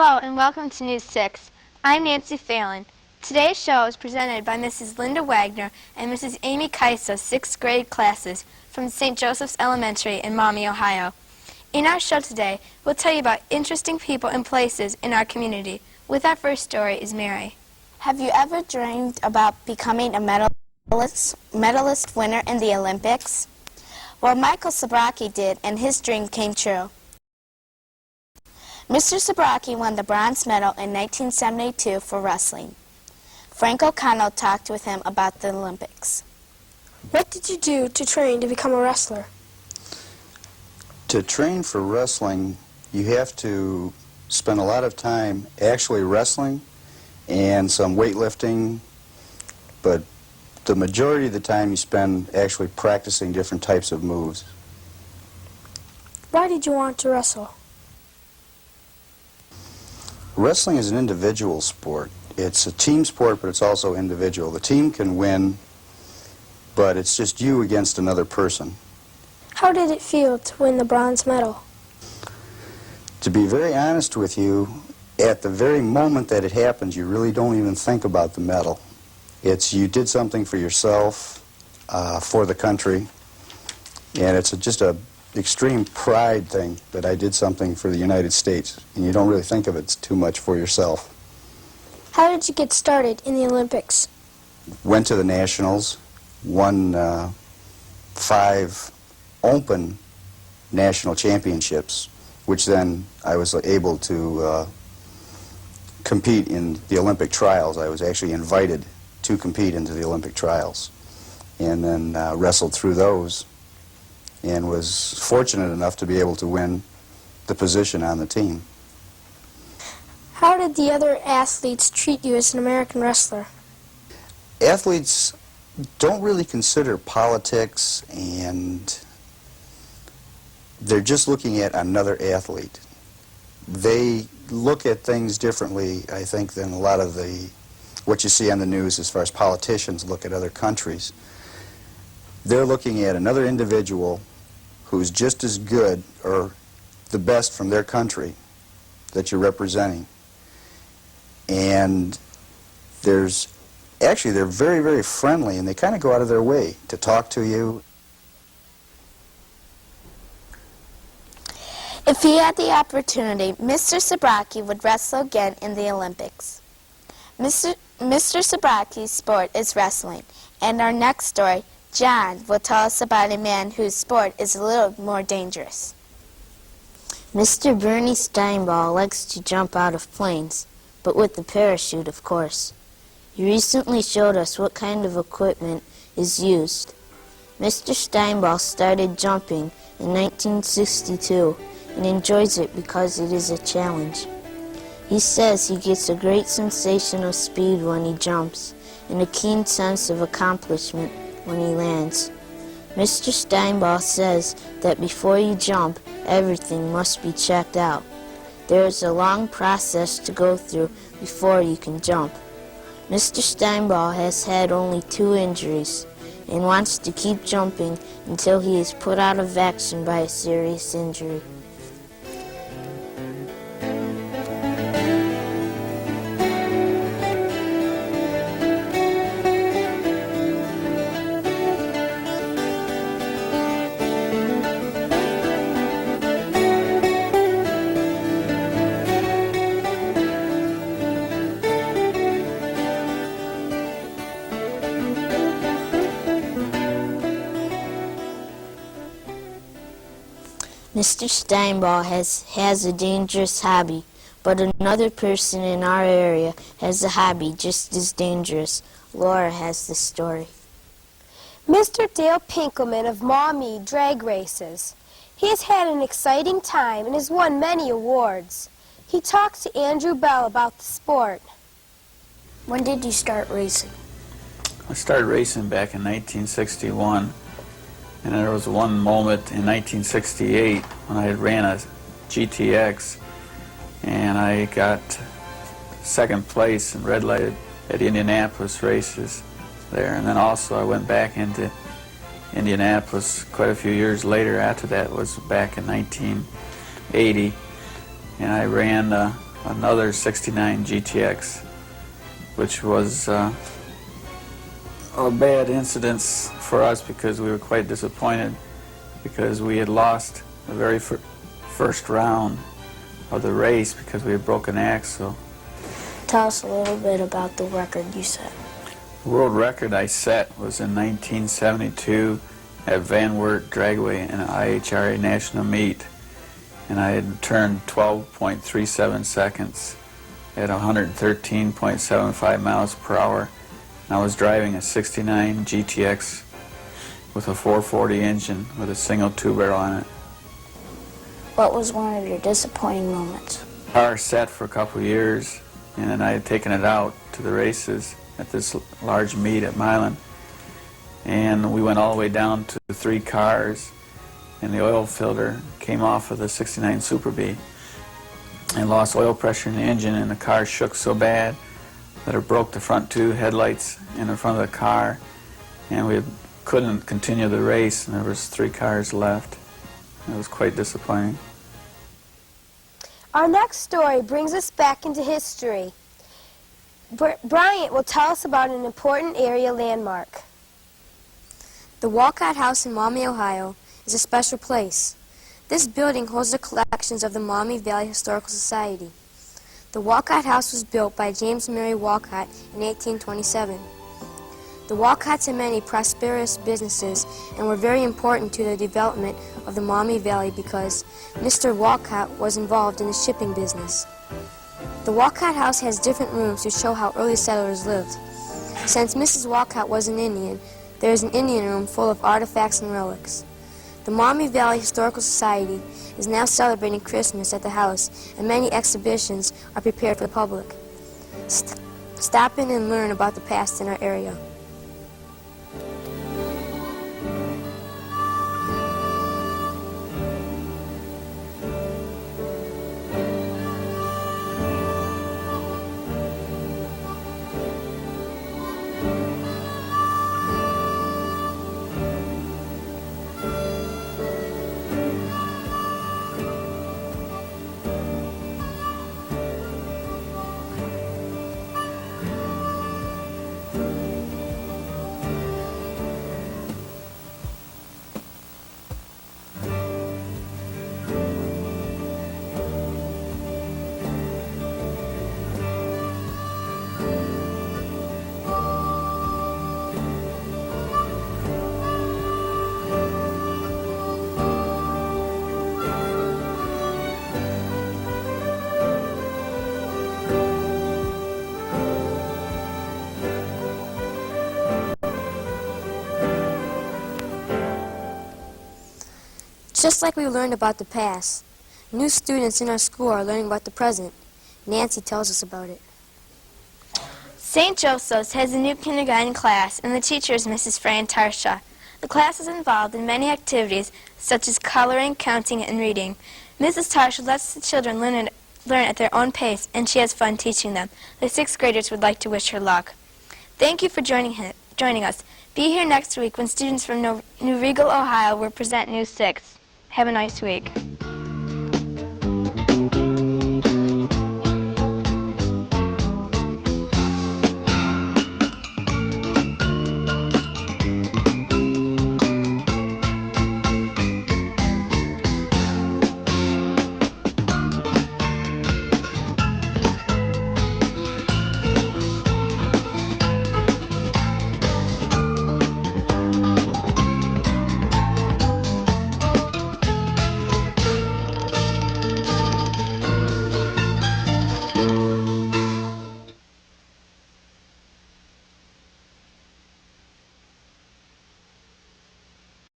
Hello and welcome to News 6. I'm Nancy Phelan. Today's show is presented by Mrs. Linda Wagner and Mrs. Amy Kaisa's 6th grade classes from St. Joseph's Elementary in Maumee, Ohio. In our show today, we'll tell you about interesting people and places in our community. With our first story is Mary. Have you ever dreamed about becoming a medalist winner in the Olympics? Well, Michael Sabrocki did, and his dream came true. Mr. Sabrocki won the bronze medal in 1972 for wrestling. Frank O'Connell talked with him about the Olympics. What did you do to train to become a wrestler? To train for wrestling, you have to spend a lot of time actually wrestling and some weightlifting, but the majority of the time you spend actually practicing different types of moves. Why did you want to wrestle? Wrestling is an individual sport. It's a team sport, but it's also individual. The team can win, but it's just you against another person. How did it feel to win the bronze medal? To be very honest with you, at the very moment that it happens, you really don't even think about the medal. It's you did something for yourself, for the country, and it's just a extreme pride thing that I did something for the United States, and you don't really think of it too much for yourself. How did you get started in the Olympics? Went to the Nationals, won 5 open national championships, which then I was able to compete in the Olympic trials. I was actually invited to compete into the Olympic trials, and then wrestled through those and was fortunate enough to be able to win the position on the team. How did the other athletes treat you as an American wrestler? Athletes don't really consider politics, and they're just looking at another athlete. They look at things differently, I think, than a lot of what you see on the news as far as politicians look at other countries. They're looking at another individual who's just as good or the best from their country that you're representing. And they're very, very friendly, and they kind of go out of their way to talk to you. If he had the opportunity, Mr. Sabrocki would wrestle again in the Olympics. Mr. Sabrocki's sport is wrestling, and our next story, John, will tell us about a man whose sport is a little more dangerous. Mr. Bernie Steinball likes to jump out of planes, but with a parachute, of course. He recently showed us what kind of equipment is used. Mr. Steinball started jumping in 1962 and enjoys it because it is a challenge. He says he gets a great sensation of speed when he jumps and a keen sense of accomplishment when he lands. Mr. Steinball says that before you jump, everything must be checked out. There is a long process to go through before you can jump. Mr. Steinball has had only 2 injuries and wants to keep jumping until he is put out of action by a serious injury. Mr. Steinball has a dangerous hobby, but another person in our area has a hobby just as dangerous. Laura has the story. Mr. Dale Pinkelman of Maumee drag races. He has had an exciting time and has won many awards. He talks to Andrew Bell about the sport. When did you start racing? I started racing back in 1961. And there was one moment in 1968 when I ran a GTX, and I got 2nd place in red light at Indianapolis races there. And then also I went back into Indianapolis quite a few years later. After that was back in 1980, and I ran another 69 GTX, which was a bad incident for us because we were quite disappointed because we had lost the very first round of the race because we had broken an axle. Tell us a little bit about the record you set. The world record I set was in 1972 at Van Wert Dragway in an IHRA national meet, and I had turned 12.37 seconds at 113.75 miles per hour. And I was driving a 69 GTX with a 440 engine with a single two-barrel on it. What was one of your disappointing moments? Car sat for a couple of years, and then I had taken it out to the races at this large meet at Milan. And we went all the way down to 3 cars, and the oil filter came off of the 69 Super B and lost oil pressure in the engine, and the car shook so bad that it broke the front 2 headlights in the front of the car, and we couldn't continue the race, and there was 3 cars left. It was quite disappointing. Our next story brings us back into history. Bryant will tell us about an important area landmark. The Walcott House in Maumee, Ohio, is a special place. This building holds the collections of the Maumee Valley Historical Society. The Walcott House was built by James Mary Walcott in 1827. The Walcotts had many prosperous businesses and were very important to the development of the Maumee Valley because Mr. Walcott was involved in the shipping business. The Walcott House has different rooms to show how early settlers lived. Since Mrs. Walcott was an Indian, there is an Indian room full of artifacts and relics. The Maumee Valley Historical Society is now celebrating Christmas at the house, and many exhibitions are prepared for the public. Stop in and learn about the past in our area. Just like we learned about the past, new students in our school are learning about the present. Nancy tells us about it. St. Joseph's has a new kindergarten class, and the teacher is Mrs. Fran Tarsha. The class is involved in many activities, such as coloring, counting, and reading. Mrs. Tarsha lets the children learn at their own pace, and she has fun teaching them. The 6th graders would like to wish her luck. Thank you for joining us. Be here next week when students from New Regal, Ohio will present New 6. Have a nice week.